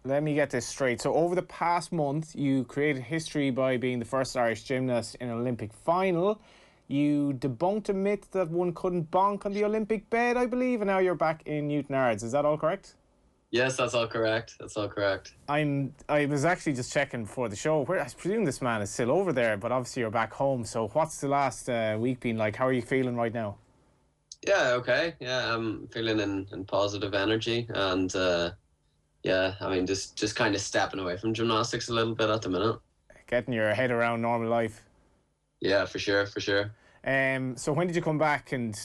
let me get this straight. So over the past month, you created history by being the first Irish gymnast in an Olympic final. You debunked a myth that one couldn't bonk on the Olympic bed, I believe, and now you're back in Newton Ards. Is that all correct? Yes, that's all correct. That's all correct. I was actually just checking before the show. Where I presume this man is still over there, but obviously you're back home. So what's the last week been like? How are you feeling right now? Yeah, okay. Yeah, I'm feeling in positive energy, and yeah, I mean, just kind of stepping away from gymnastics a little bit at the minute. Getting your head around normal life. Yeah, for sure, for sure. So when did you come back, and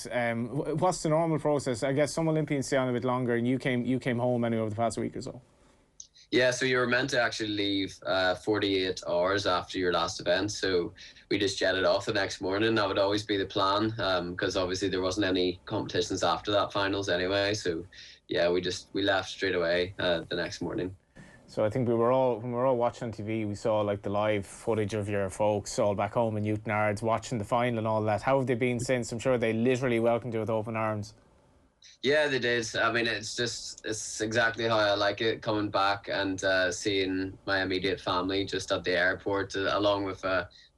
what's the normal process? I guess some Olympians stay on a bit longer, and you came home anyway over the past week or so. Yeah, so you were meant to actually leave 48 hours after your last event, so we just jetted off the next morning. That would always be the plan, because obviously there wasn't any competitions after that finals anyway. So yeah, we left straight away the next morning. So I think when we were all watching on TV, we saw like the live footage of your folks all back home in Newton Ards watching the final and all that. How have they been since? I'm sure they literally welcomed you with open arms. Yeah, they did. I mean, it's exactly how I like it, coming back and seeing my immediate family just at the airport, along with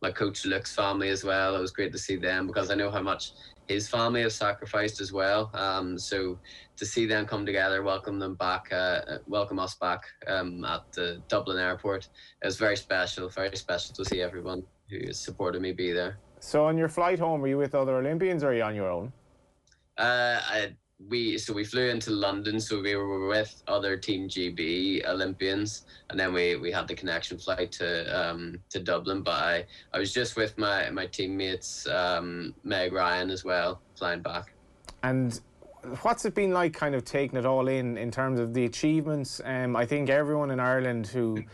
my coach Luke's family as well. It was great to see them because I know how much his family has sacrificed as well. So to see them come together, welcome us back at the Dublin airport, it was very special to see everyone who has supported me be there. So on your flight home, were you with other Olympians or are you on your own? I we flew into London, so we were with other Team GB Olympians, and then we had the connection flight to Dublin. But I was just with my teammates, Meg Ryan as well, flying back. And what's it been like kind of taking it all in terms of the achievements? I think everyone in Ireland who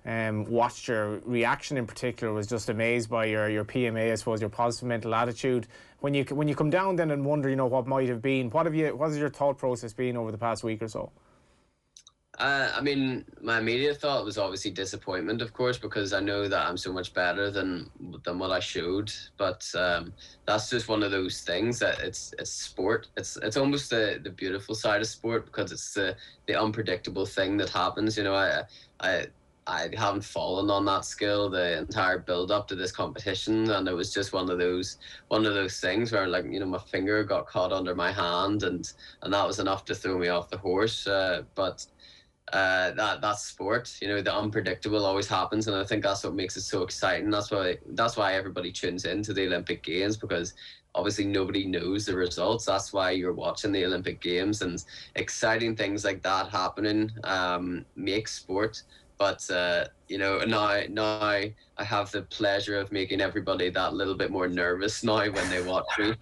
watched your reaction in particular was just amazed by your PMA, I suppose, your positive mental attitude. When you come down then and wonder, what might have been, what has your thought process been over the past week or so? I mean, my immediate thought was obviously disappointment, of course, because I know that I'm so much better than what I showed. But that's just one of those things that it's sport. It's almost the beautiful side of sport because it's the unpredictable thing that happens. I I haven't fallen on that skill the entire build up to this competition, and it was just one of those things where, like, my finger got caught under my hand, and that was enough to throw me off the horse. But that's sport. The unpredictable always happens, and I think that's what makes it so exciting. That's why everybody tunes into the Olympic Games, because obviously nobody knows the results. That's why you're watching the Olympic Games, and exciting things like that happening makes sport. But now I have the pleasure of making everybody that little bit more nervous now when they watch me.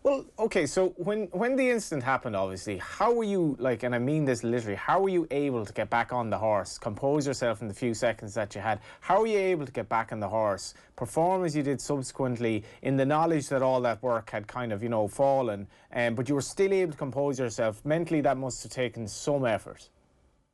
Well, okay, so when the incident happened, obviously, how were you, like, and I mean this literally, how were you able to get back on the horse, compose yourself in the few seconds that you had? How were you able to get back on the horse, perform as you did subsequently, in the knowledge that all that work had kind of, fallen, but you were still able to compose yourself? Mentally, that must have taken some effort.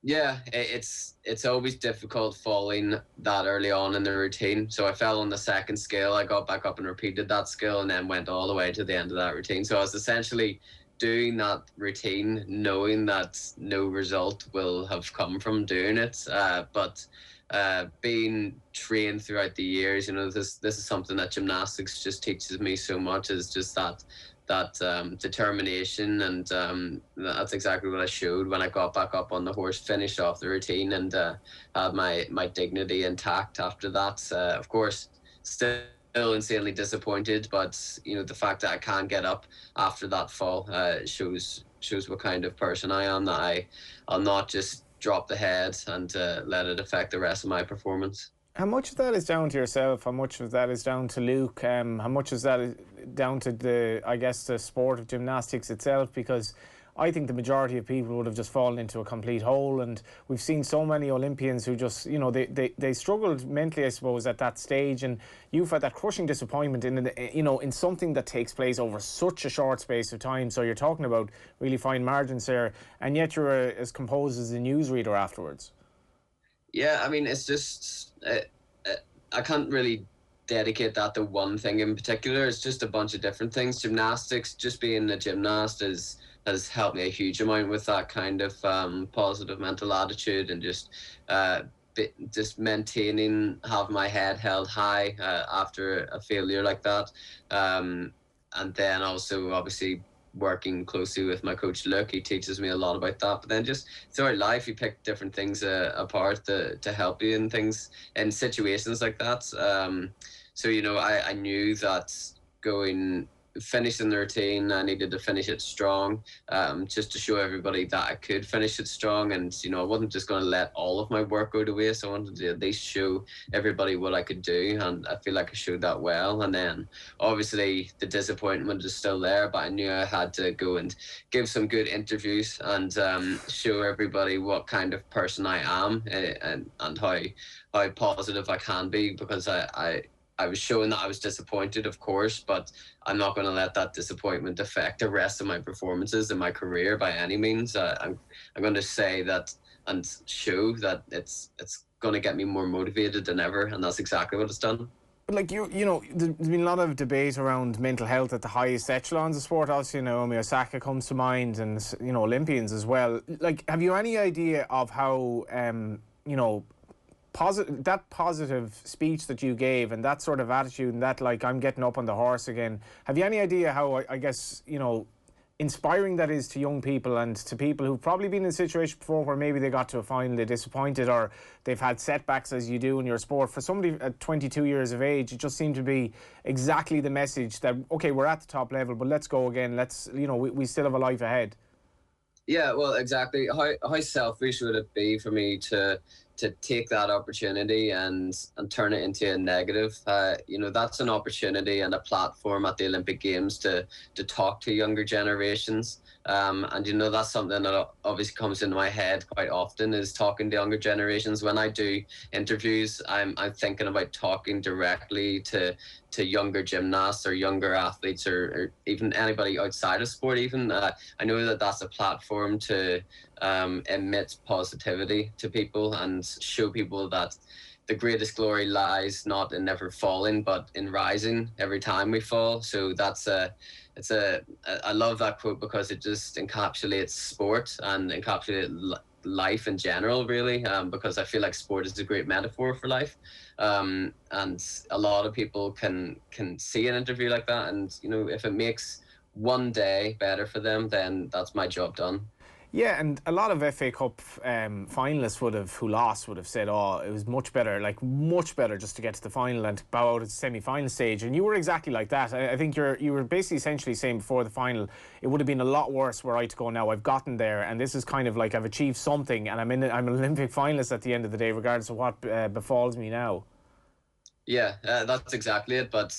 Yeah, it's always difficult falling that early on in the routine. So I fell on the second skill. I got back up and repeated that skill, and then went all the way to the end of that routine. So I was essentially doing that routine knowing that no result will have come from doing it. But being trained throughout the years, this is something that gymnastics just teaches me so much, is just that determination, and that's exactly what I showed when I got back up on the horse, finished off the routine, and had my dignity intact after that. Of course, still insanely disappointed, but the fact that I can get up after that fall shows what kind of person I am. That I'll not just drop the head and let it affect the rest of my performance. How much of that is down to yourself? How much of that is down to Luke? How much is that down to the sport of gymnastics itself? Because I think the majority of people would have just fallen into a complete hole, and we've seen so many Olympians who just, they struggled mentally, I suppose, at that stage, and you've had that crushing disappointment in something that takes place over such a short space of time. So you're talking about really fine margins there, and yet you're as composed as a newsreader afterwards. Yeah, I mean, it's just I can't really dedicate that to one thing in particular. It's just a bunch of different things. Gymnastics, just being a gymnast, is has helped me a huge amount with that kind of positive mental attitude, and just maintaining, have my head held high after a failure like that. And then also obviously working closely with my coach Luke, he teaches me a lot about that. But then just throughout life, you pick different things apart to help you in things, in situations like that. So I knew that going finishing the routine, I needed to finish it strong, just to show everybody that I could finish it strong. And I wasn't just going to let all of my work go to waste. I wanted to at least show everybody what I could do, and I feel like I showed that well. And then obviously the disappointment is still there, but I knew I had to go and give some good interviews and show everybody what kind of person I am, and how positive I can be, because I was showing that I was disappointed, of course, but I'm not going to let that disappointment affect the rest of my performances in my career by any means. I'm going to say that and show that it's going to get me more motivated than ever, and that's exactly what it's done. But like there's been a lot of debate around mental health at the highest echelons of sport. Obviously, Naomi Osaka comes to mind, and Olympians as well. Like, have you any idea of how that positive speech that you gave and that sort of attitude and that, like, I'm getting up on the horse again, have you any idea how, I guess, inspiring that is to young people and to people who've probably been in a situation before where maybe they got to a final, they're disappointed, or they've had setbacks as you do in your sport? For somebody at 22 years of age, it just seemed to be exactly the message that, okay, we're at the top level, but let's go again. Let's, we still have a life ahead. Yeah, well, exactly. How selfish would it be for me to take that opportunity and turn it into a negative? That's an opportunity and a platform at the Olympic Games to talk to younger generations. And that's something that obviously comes into my head quite often, is talking to younger generations. When I do interviews, I'm thinking about talking directly to younger gymnasts or younger athletes, or even anybody outside of sport even. I know that that's a platform to emit positivity to people and show people that the greatest glory lies not in never falling, but in rising every time we fall. So I love that quote, because it just encapsulates sport and encapsulates life in general, really, because I feel like sport is a great metaphor for life. And a lot of people can see an interview like that, and if it makes one day better for them, then that's my job done. Yeah, and a lot of FA Cup finalists who lost would have said, "Oh, it was much better just to get to the final and bow out at the semi-final stage." And you were exactly like that. I think you were basically essentially saying before the final, it would have been a lot worse were I to go now. I've gotten there, and this is kind of like I've achieved something, and I'm an Olympic finalist at the end of the day, regardless of what befalls me now. Yeah, that's exactly it. But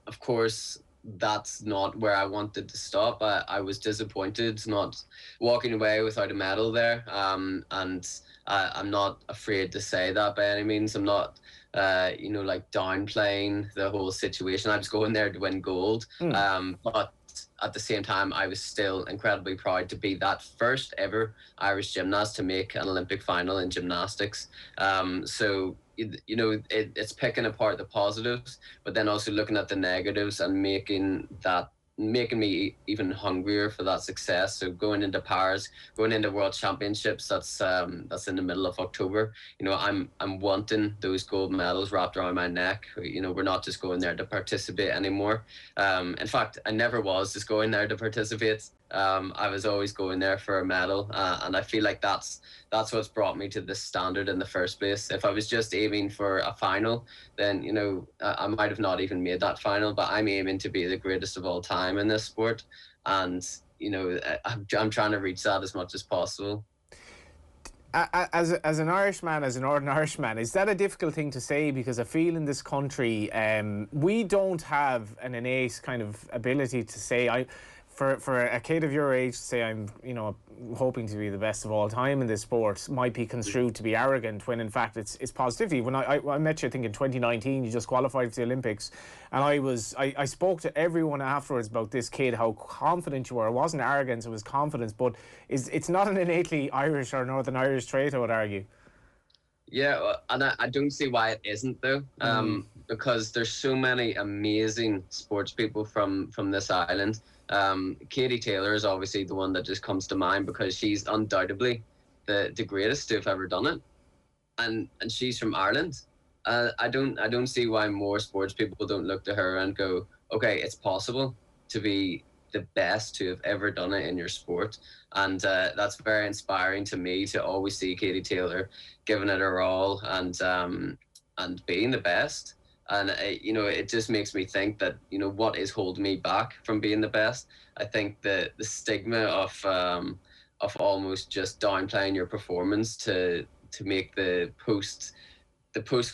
of course, that's not where I wanted to stop. I was disappointed not walking away without a medal there. And I'm not afraid to say that by any means. I'm not, like downplaying the whole situation. I was going there to win gold. But at the same time, I was still incredibly proud to be that first ever Irish gymnast to make an Olympic final in gymnastics. So it's picking apart the positives, but then also looking at the negatives and making me even hungrier for that success. So going into Paris, going into World Championships, that's in the middle of October. I'm wanting those gold medals wrapped around my neck. We're not just going there to participate anymore. In fact, I never was just going there to participate. I was always going there for a medal, and I feel like that's what's brought me to this standard in the first place. If I was just aiming for a final, then I might have not even made that final. But I'm aiming to be the greatest of all time in this sport, and I'm trying to reach that as much as possible. As an Irishman, as an Northern Irishman, is that a difficult thing to say? Because I feel in this country, we don't have an innate kind of ability to say, for a kid of your age to say I'm hoping to be the best of all time in this sport might be construed to be arrogant, when in fact it's positivity. When I met you, I think in 2019, you just qualified for the Olympics, and I spoke to everyone afterwards about this kid, how confident you were. It wasn't arrogance, it was confidence. But it's not an innately Irish or Northern Irish trait, I would argue. Yeah, and I don't see why it isn't though. Because there's so many amazing sports people from this island. Katie Taylor is obviously the one that just comes to mind because she's undoubtedly the greatest to have ever done it, and she's from Ireland. I don't see why more sports people don't look to her and go, okay, it's possible to be the best to have ever done it in your sport, and that's very inspiring to me to always see Katie Taylor giving it her all and being the best. And it just makes me think that what is holding me back from being the best. I think the stigma of almost just downplaying your performance to make the post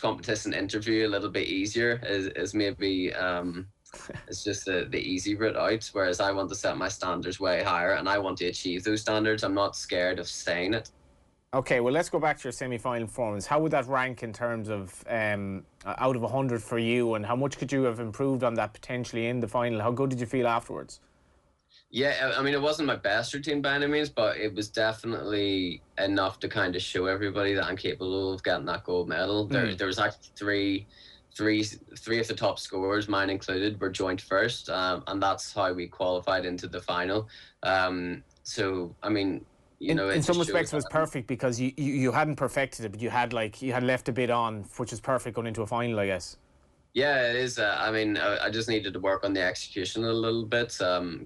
competition interview a little bit easier is maybe it's just the easy route out. Whereas I want to set my standards way higher, and I want to achieve those standards. I'm not scared of saying it. Okay, well, let's go back to your semi-final performance. How would that rank in terms of out of 100 for you, and how much could you have improved on that potentially in the final? How good did you feel afterwards? Yeah, I mean, it wasn't my best routine by any means, but it was definitely enough to kind of show everybody that I'm capable of getting that gold medal. There was actually three of the top scorers, mine included, were joint first, and that's how we qualified into the final. So I mean, in some respects, it was perfect because you hadn't perfected it, but you had left a bit on, which is perfect going into a final, I guess. Yeah, it is. I mean, I just needed to work on the execution a little bit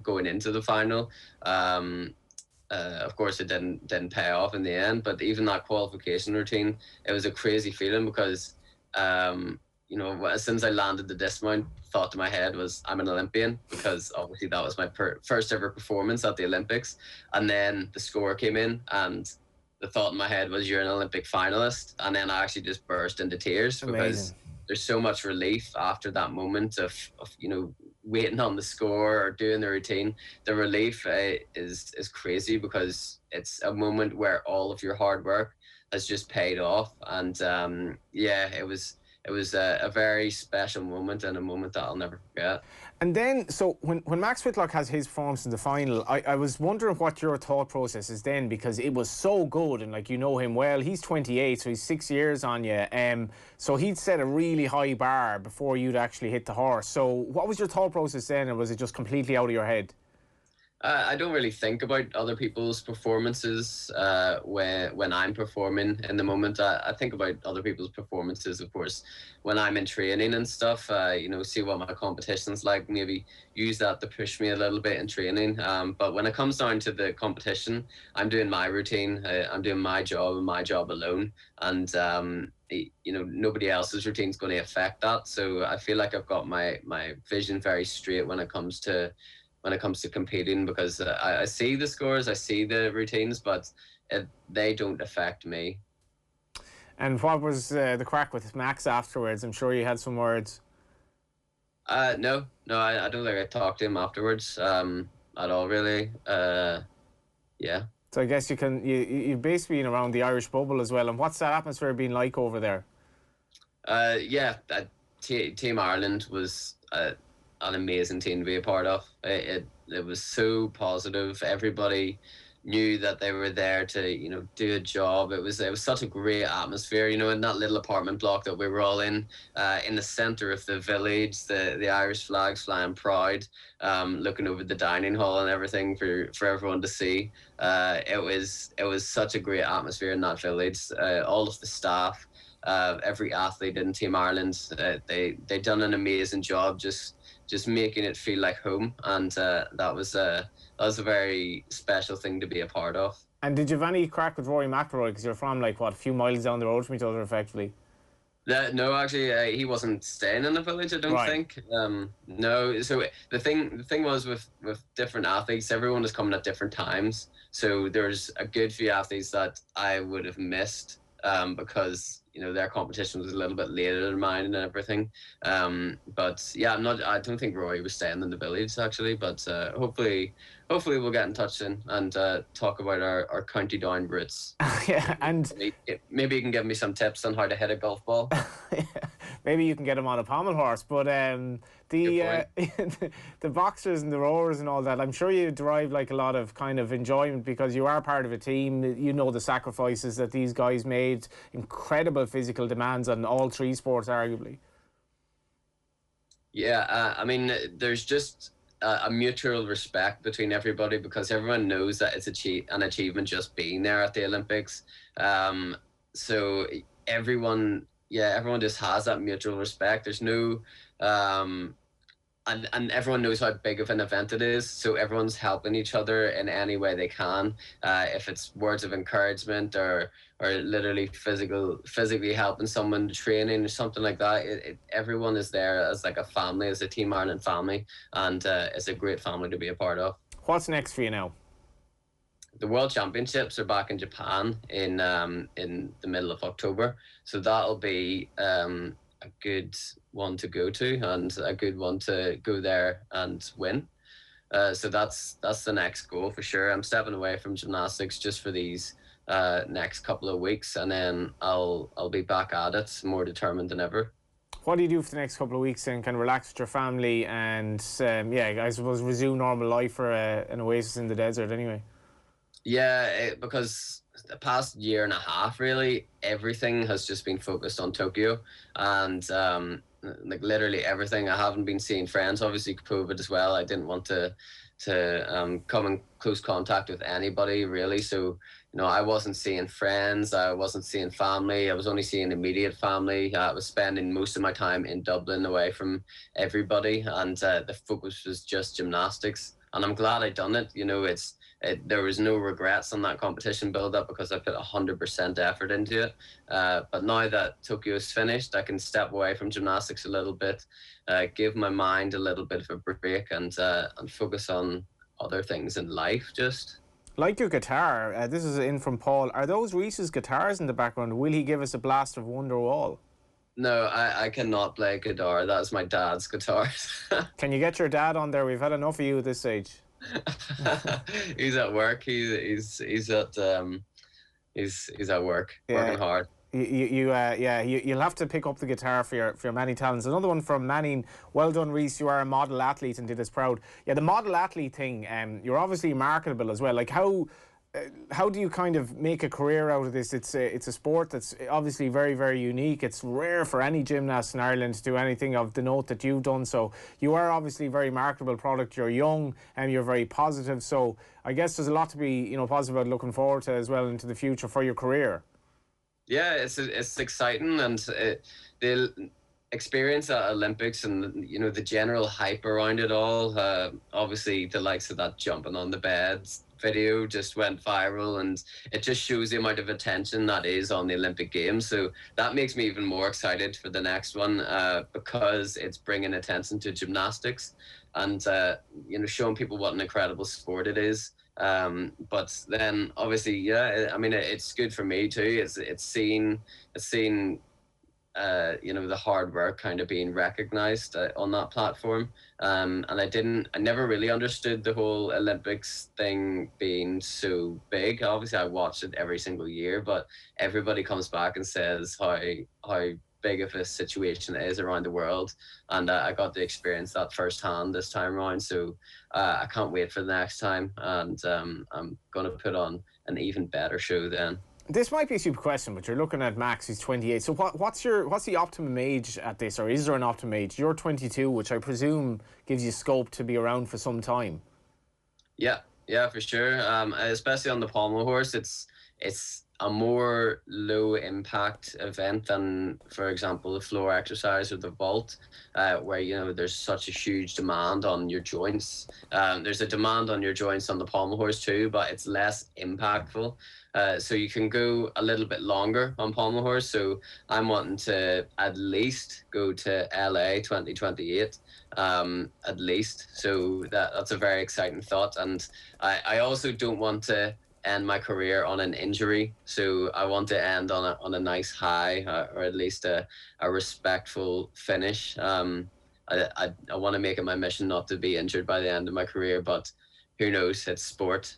going into the final. Of course, it didn't pay off in the end, but even that qualification routine, it was a crazy feeling because, as soon as I landed the dismount, thought to my head was, I'm an Olympian, because obviously that was my first ever performance at the Olympics. And then the score came in, and the thought in my head was, you're an Olympic finalist. And then I actually just burst into tears. Amazing. Because there's so much relief after that moment of waiting on the score or doing the routine. The relief is crazy because it's a moment where all of your hard work has just paid off. And it was a very special moment, and a moment that I'll never forget. And then, so when Max Whitlock has his performance in the final, I was wondering what your thought process is then, because it was so good, and you know him well. He's 28, so he's 6 years on you. So he'd set a really high bar before you'd actually hit the horse. So what was your thought process then, or was it just completely out of your head? I don't really think about other people's performances when I'm performing in the moment. I think about other people's performances, of course, when I'm in training and stuff. See what my competition's like, maybe use that to push me a little bit in training. But when it comes down to the competition, I'm doing my routine. I'm doing my job and my job alone. And nobody else's routine is going to affect that. So I feel like I've got my vision very straight when it comes to competing, because I see the scores, I see the routines, but they don't affect me. And what was the crack with Max afterwards? I'm sure you had some words. No, I don't think I talked to him afterwards at all, really. Yeah. So I guess you've basically been around the Irish bubble as well. And what's that atmosphere been like over there? Team Ireland was an amazing team to be a part of. It was so positive. Everybody knew that they were there to do a job. It was such a great atmosphere, in that little apartment block that we were all in the center of the village, the Irish flags flying proud, looking over the dining hall and everything for everyone to see. It was such a great atmosphere in that village. All of the staff, every athlete in Team Ireland, they done an amazing job just making it feel like home, and that was a very special thing to be a part of. And did you have any crack with Rory McIlroy, because you're from a few miles down the road from each other, effectively? No, actually, he wasn't staying in the village, I don't think. No, so the thing was with different athletes, everyone was coming at different times. So there's a good few athletes that I would have missed because their competition was a little bit later than mine and everything. But yeah, I don't think Roy was staying in the village, actually. But hopefully we'll get in touch soon and talk about our county down roots. Yeah, and maybe you can give me some tips on how to hit a golf ball. Maybe you can get him on a pommel horse. But the boxers and the rowers and all that, I'm sure you derive a lot of kind of enjoyment, because you are part of a team. You know the sacrifices that these guys made, incredible physical demands on all three sports, arguably. Yeah, I mean, there's just a mutual respect between everybody, because everyone knows that it's an achievement just being there at the Olympics. So everyone just has that mutual respect. There's no and everyone knows how big of an event it is, so everyone's helping each other in any way they can. If it's words of encouragement, or literally physically helping someone training or something like that, everyone is there as like a family, as a Team Ireland family, and it's a great family to be a part of. What's next for you now? The World Championships are back in Japan in the middle of October, so that'll be a good one to go to, and a good one to go there and win. So that's the next goal for sure. I'm stepping away from gymnastics just for these next couple of weeks, and then I'll be back at it, more determined than ever. What do you do for the next couple of weeks, and kind of relax with your family and I suppose resume normal life for an oasis in the desert anyway? Yeah, because the past year and a half, really, everything has just been focused on Tokyo, and like literally everything. I haven't been seeing friends, obviously COVID as well. I didn't want to come in close contact with anybody really. So, I wasn't seeing friends, I wasn't seeing family, I was only seeing immediate family. I was spending most of my time in Dublin away from everybody, and the focus was just gymnastics. And I'm glad I done it. There was no regrets on that competition build-up, because I put 100% effort into it. But now that Tokyo is finished, I can step away from gymnastics a little bit, give my mind a little bit of a break, and focus on other things in life. Just like your guitar, this is in from Paul. Are those Rhys's guitars in the background? Will he give us a blast of Wonderwall? No, I cannot play guitar. That's my dad's guitars. Can you get your dad on there? We've had enough of you at this stage. He's at work. He's at work, working hard. You'll have to pick up the guitar for your many talents. Another one from Manning. Well done, Rhys. You are a model athlete and did us proud. Yeah, the model athlete thing. You're obviously marketable as well. Like how do you kind of make a career out of this? It's a sport that's obviously very, very unique. It's rare for any gymnast in Ireland to do anything of the note that you've done. So you are obviously a very marketable product. You're young and you're very positive. So I guess there's a lot to be positive about, looking forward to as well into the future for your career. Yeah, it's exciting, and the experience at Olympics and the general hype around it all. Obviously, the likes of that jumping on the beds video just went viral, and it just shows the amount of attention that is on the Olympic Games. So that makes me even more excited for the next one, because it's bringing attention to gymnastics, and showing people what an incredible sport it is. But then obviously, it's good for me too. It's seen the hard work kind of being recognized on that platform. And I never really understood the whole Olympics thing being so big. Obviously I watched it every single year, but everybody comes back and says how big of a situation it is around the world, and I got to experience that firsthand this time around. So I can't wait for the next time, and I'm going to put on an even better show then. This might be a stupid question, but you're looking at Max, who's 28. So what's the optimum age at this, or is there an optimum age? You're 22, which I presume gives you scope to be around for some time. Yeah, for sure. Especially on the pommel horse, it's a more low impact event than, for example, the floor exercise or the vault, where there's such a huge demand on your joints. There's a demand on your joints on the pommel horse too, but it's less impactful. So you can go a little bit longer on pommel horse. So I'm wanting to at least go to LA 2028, at least. So that's a very exciting thought. And I also don't want to end my career on an injury, so I want to end on a nice high, or at least a respectful finish. I want to make it my mission not to be injured by the end of my career, but who knows? It's sport.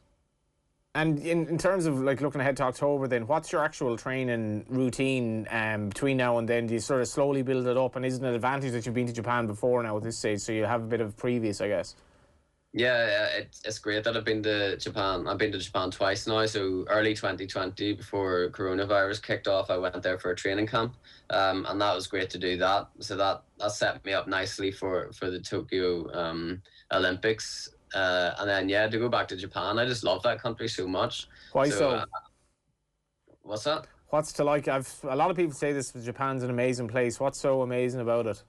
And in terms of like looking ahead to October, then what's your actual training routine between now and then? Do you sort of slowly build it up, and isn't it an advantage that you've been to Japan before now at this stage, so you have a bit of previous, I guess? Yeah, it's great that I've been to Japan. I've been to Japan twice now. So early 2020, before coronavirus kicked off, I went there for a training camp, and that was great to do that. So that set me up nicely for the Tokyo Olympics. And then yeah, to go back to Japan, I just love that country so much. Why So so? what's that? What's to like? A lot of people say this. Japan's an amazing place. What's so amazing about it?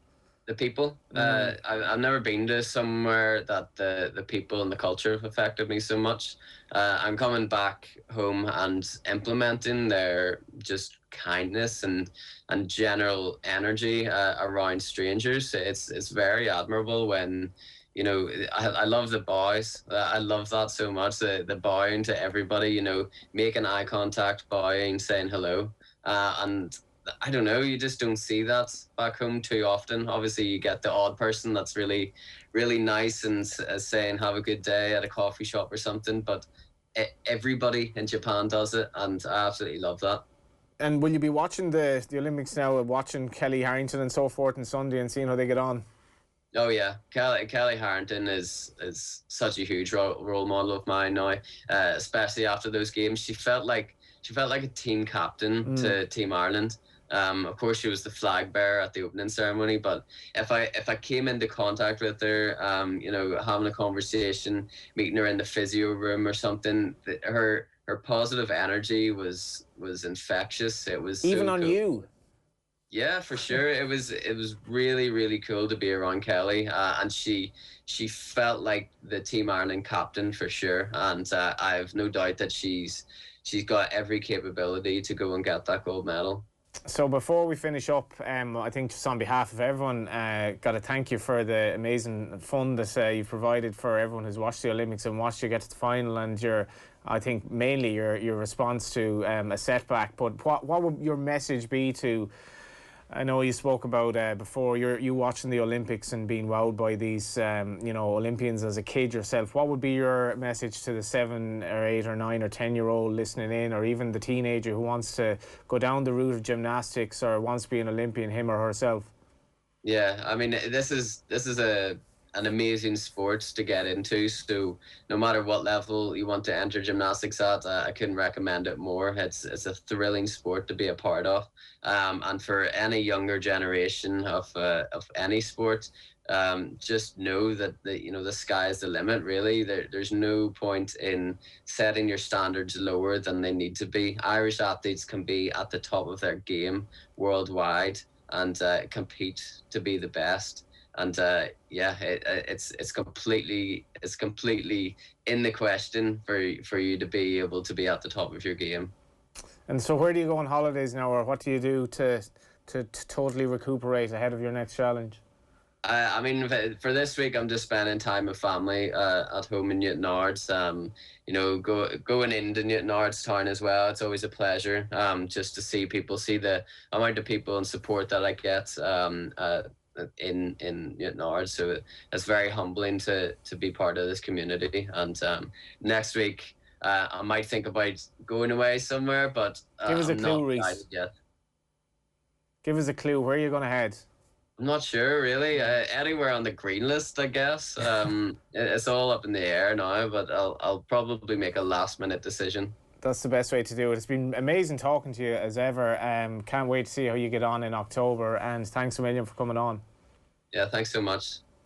The people. Mm. I've never been to somewhere that the people and the culture have affected me so much. I'm coming back home and implementing their just kindness and general energy around strangers. It's very admirable when. I love the bows. I love that so much. The bowing to everybody. Making eye contact, bowing, saying hello, and I don't know. You just don't see that back home too often. Obviously, you get the odd person that's really, really nice and saying "Have a good day" at a coffee shop or something. But everybody in Japan does it, and I absolutely love that. And will you be watching the Olympics now? Watching Kelly Harrington and so forth on Sunday and seeing how they get on? Oh yeah, Kelly Harrington is such a huge role model of mine now, especially after those games. She felt like a team captain Mm. to Team Ireland. Of course, she was the flag bearer at the opening ceremony. But if I came into contact with her, having a conversation, meeting her in the physio room or something, her positive energy was infectious. It was Even so on cool. you. Yeah, for sure. It was really really cool to be around Kelly, and she felt like the Team Ireland captain for sure. And I have no doubt that she's got every capability to go and get that gold medal. So before we finish up, I think just on behalf of everyone, got to thank you for the amazing fun that you've provided for everyone who's watched the Olympics and watched you get to the final, and I think mainly your response to a setback. But what would your message be to? I know you spoke about before you watching the Olympics and being wowed by these Olympians as a kid yourself. What would be your message to the 7 or 8 or 9 or 10-year-old listening in, or even the teenager who wants to go down the route of gymnastics or wants to be an Olympian, him or herself? Yeah, I mean this is an amazing sport to get into. So no matter what level you want to enter gymnastics at, I couldn't recommend it more. It's a thrilling sport to be a part of, and for any younger generation of any sport, just know that the sky is the limit. Really, there's no point in setting your standards lower than they need to be. Irish athletes can be at the top of their game worldwide and compete to be the best. And yeah, it's completely in the question for you to be able to be at the top of your game. And so, where do you go on holidays now, or what do you do to totally recuperate ahead of your next challenge? I mean, for this week, I'm just spending time with family at home in Newtownards. Going into Newtownards town as well. It's always a pleasure. Just to see people, see the amount of people and support that I get. In Newtownards, so it's very humbling to be part of this community. And next week, I might think about going away somewhere, but Give us a I'm not clue, Rhys. decided yet. Give us a clue. Where are you going to head? I'm not sure really. Anywhere on the green list, I guess. It's all up in the air now, but I'll probably make a last minute decision. That's the best way to do it. It's been amazing talking to you as ever. Can't wait to see how you get on in October. And thanks a million for coming on. Yeah, thanks so much.